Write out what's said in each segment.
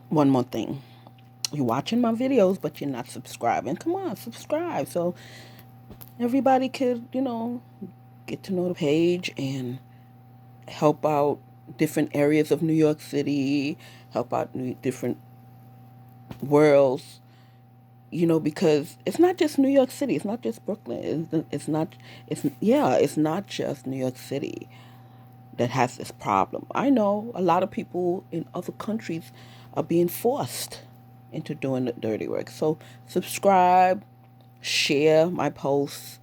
One more thing. You're watching my videos, but you're not subscribing. Come on, subscribe so everybody could, get to know the page and help out different areas of New York City, help out different worlds, because it's not just New York City, it's not just Brooklyn, it's not just New York City that has this problem. I know a lot of people in other countries are being forced into doing the dirty work. So subscribe, share my posts,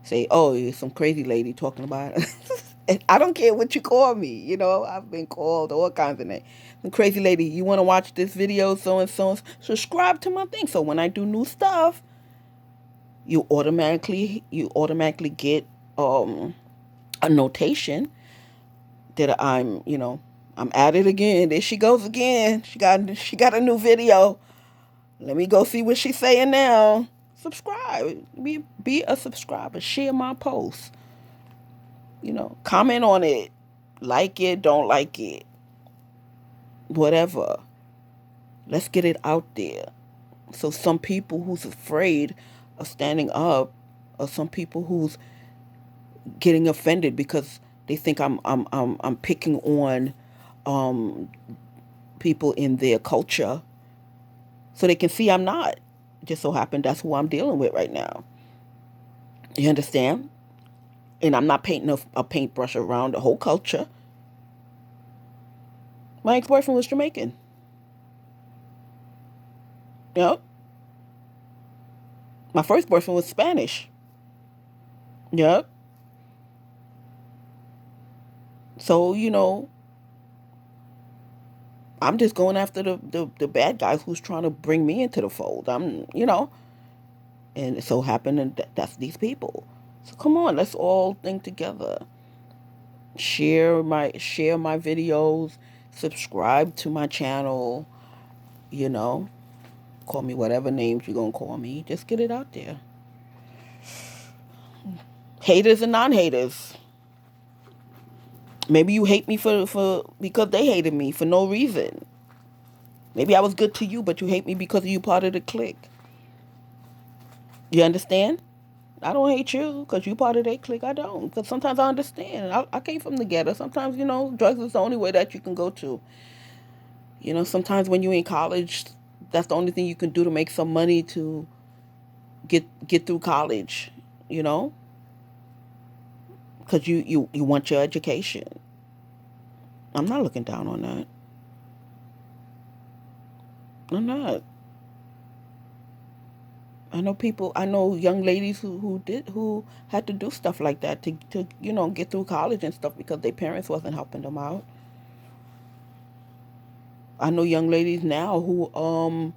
say, oh, you're some crazy lady talking about it. I don't care what you call me. I've been called all kinds of names. Some crazy lady, you want to watch this video, so and so. Subscribe to my thing. So when I do new stuff, you automatically get a notation that I'm at it again. There she goes again. She got a new video. Let me go see what she's saying now. Subscribe. Be a subscriber. Share my posts. Comment on it. Like it, don't like it. Whatever. Let's get it out there. So some people who's afraid of standing up, or some people who's getting offended because they think I'm picking on um, people in their culture, so they can see I'm not. Just so happened that's who I'm dealing with right now. You understand? And I'm not painting a paintbrush around the whole culture. My ex-boyfriend was Jamaican. Yep. My first boyfriend was Spanish. Yep. So, I'm just going after the bad guys who's trying to bring me into the fold. And it so happened that that's these people. So come on, let's all think together. Share my videos, subscribe to my channel, you know. Call me whatever names you're gonna call me. Just get it out there. Haters and non-haters. Maybe you hate me for because they hated me for no reason. Maybe I was good to you, but you hate me because you part of the clique. You understand? I don't hate you because you part of that clique. I don't. Because sometimes I understand. I came from the ghetto. Sometimes, drugs is the only way that you can go to. Sometimes when you're in college, that's the only thing you can do to make some money to get through college, you know? Because you want your education. I'm not looking down on that. I'm not. I know young ladies who had to do stuff like that to get through college and stuff because their parents wasn't helping them out. I know young ladies now who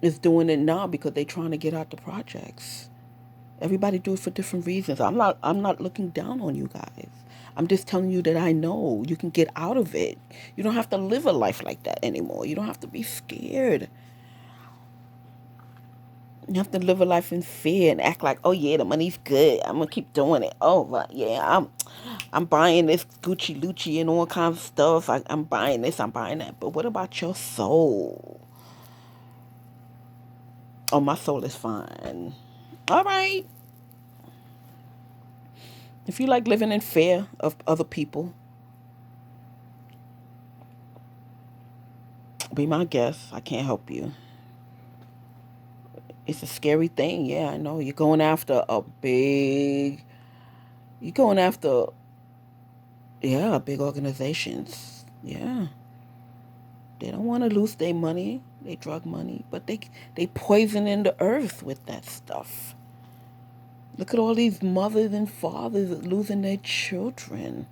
is doing it now because they trying to get out the projects. Everybody do it for different reasons. I'm not looking down on you guys. I'm just telling you that I know you can get out of it. You don't have to live a life like that anymore. You don't have to be scared. You have to live a life in fear and act like, oh yeah, the money's good. I'm gonna keep doing it. Oh well, yeah, I'm buying this Gucci Lucci and all kinds of stuff. I'm buying this, I'm buying that. But what about your soul? Oh, my soul is fine. All right. If you like living in fear of other people, be my guest. I can't help you. It's a scary thing. Yeah, I know. You're going after, yeah, big organizations. Yeah. They don't want to lose their money, they drug money, but they poisoning the earth with that stuff. Look at all these mothers and fathers losing their children.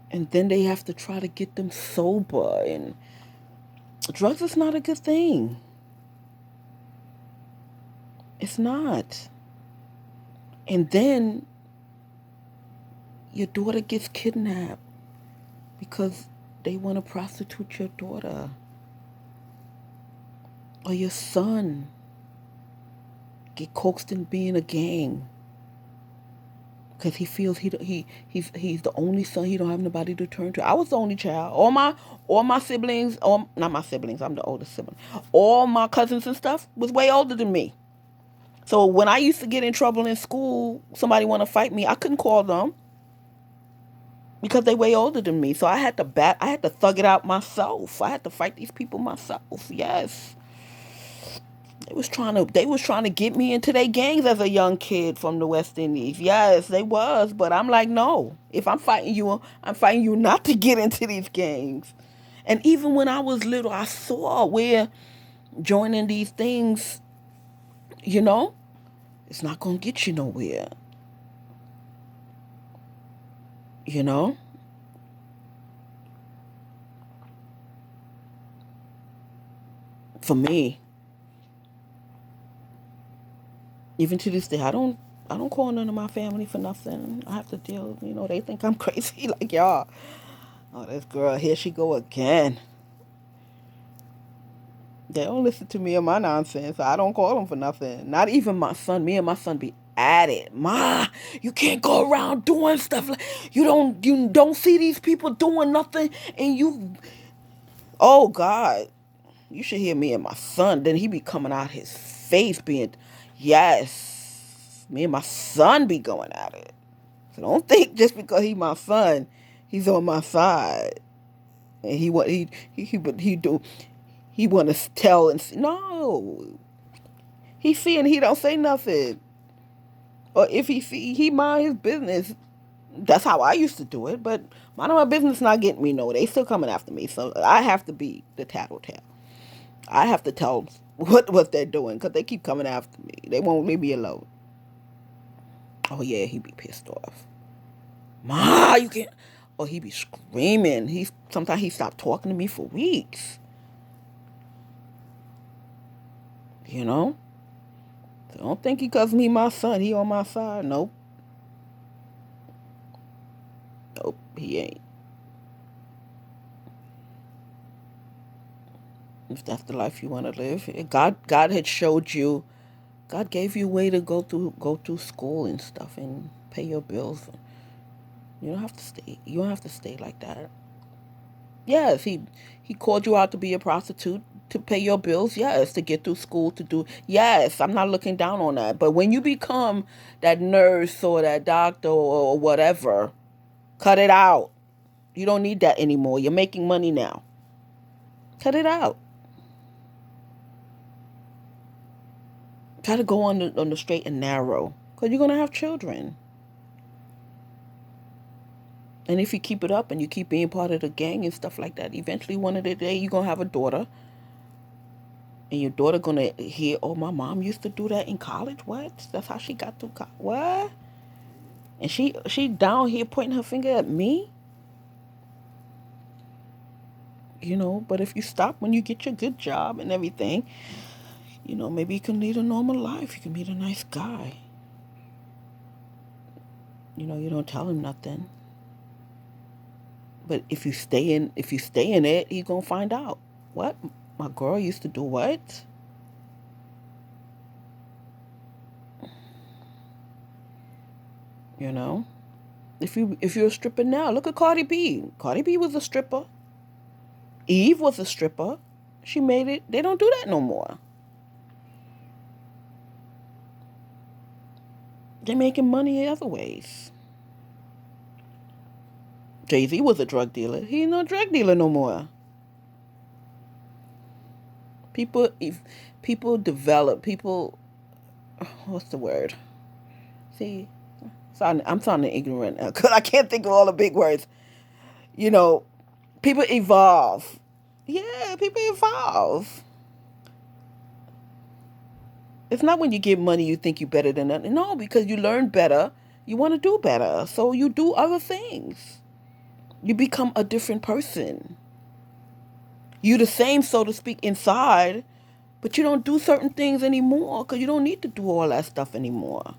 And then they have to try to get them sober. And drugs is not a good thing. It's not. And then your daughter gets kidnapped because they want to prostitute your daughter. Or your son get coaxed in being a gang. because he feels he's the only son. He don't have nobody to turn to. I was the only child. All my siblings, or not my siblings. I'm the oldest sibling. All my cousins and stuff was way older than me. So when I used to get in trouble in school, somebody want to fight me, I couldn't call them because they way older than me. So I had to thug it out myself. I had to fight these people myself. Yes. They was trying to get me into their gangs as a young kid from the West Indies. Yes, they was, but I'm like, no. If I'm fighting you not to get into these gangs. And even when I was little, I saw where joining these things, you know, it's not gonna get you nowhere. You know? For me, even to this day, I don't call none of my family for nothing. I have to deal, they think I'm crazy like y'all. Oh, this girl, here she go again. They don't listen to me and my nonsense. I don't call them for nothing. Not even my son. Me and my son be at it. Ma, you can't go around doing stuff like you don't see these people doing nothing and you oh God. You should hear me and my son. Then he be coming out his face being yes. Me and my son be going at it. So don't think just because he my son, he's on my side. And he do he want to tell and no. He see and he don't say nothing. Or if he see, he mind his business. That's how I used to do it. But mind my business not getting me no. They still coming after me. So I have to be the tattletale. I have to tell them what they're doing because they keep coming after me. They won't leave me alone. Oh yeah, he be pissed off. Ma, you can't. Or he be screaming. Sometimes he stopped talking to me for weeks. You know. So don't think because he my son, he on my side. Nope. Nope, he ain't. If that's the life you want to live, God had showed you. God gave you a way to go through school and stuff and pay your bills. You don't have to stay. You don't have to stay like that. Yes, he called you out to be a prostitute to pay your bills. Yes, to get through school to do. Yes, I'm not looking down on that. But when you become that nurse or that doctor or whatever, cut it out. You don't need that anymore. You're making money now. Cut it out. Try to go on the straight and narrow because you're gonna have children. And if you keep it up and you keep being part of the gang and stuff like that, eventually one of the day you're gonna have a daughter, and your daughter gonna hear, "Oh, my mom used to do that in college. What? That's how she got through college. What?" And she down here pointing her finger at me. But if you stop when you get your good job and everything, maybe you can lead a normal life. You can meet a nice guy. You don't tell him nothing. But if you stay in it, he's gonna find out. What? My girl used to do what? You know? If you're a stripper now, look at Cardi B. Cardi B was a stripper. Eve was a stripper. She made it. They don't do that no more. They're making money other ways. Jay-Z was a drug dealer. He ain't no drug dealer no more. If people develop, what's the word? See, I'm sounding ignorant now because I can't think of all the big words. You know, people evolve. Yeah, people evolve. It's not when you get money you think you're better than that. No, because you learn better. You want to do better. So you do other things. You become a different person. You the same, so to speak, inside, but you don't do certain things anymore because you don't need to do all that stuff anymore.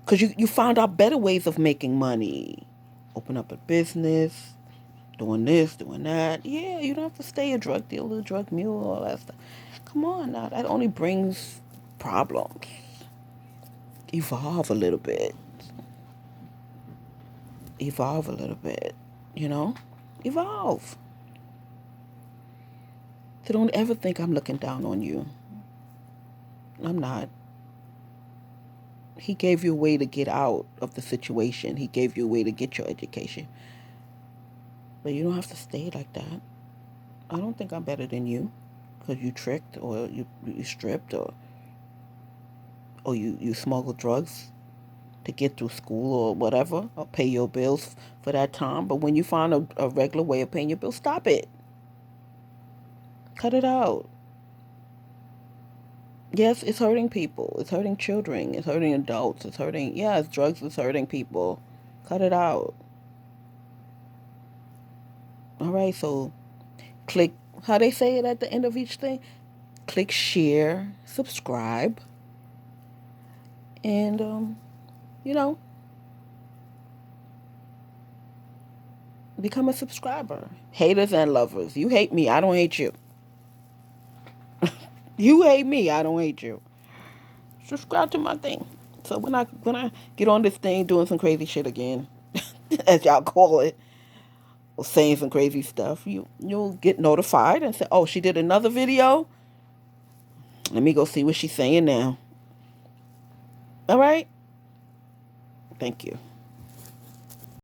Because you found out better ways of making money. Open up a business, doing this, doing that. Yeah, you don't have to stay a drug dealer, drug mule, all that stuff. Come on now, that only brings problems. Evolve a little bit. evolve a little bit, you know? Evolve. So don't ever think I'm looking down on you. I'm not. He gave you a way to get out of the situation. He gave you a way to get your education. But you don't have to stay like that. I don't think I'm better than you because you tricked or you stripped or you smuggled drugs to get through school or whatever, or pay your bills for that time. But when you find a regular way of paying your bills, stop it. Cut it out. Yes, it's hurting people. It's hurting children. It's hurting adults. It's hurting, yeah, it's drugs. It's hurting people. Cut it out. All right, so click, how they say it at the end of each thing? Click share, subscribe, and, you know, become a subscriber. Haters and lovers. You hate me, I don't hate you. You hate me, I don't hate you. Subscribe to my thing. So when I get on this thing doing some crazy shit again, as y'all call it, or saying some crazy stuff, you'll get notified and say, "Oh, she did another video. Let me go see what she's saying now." All right. Thank you.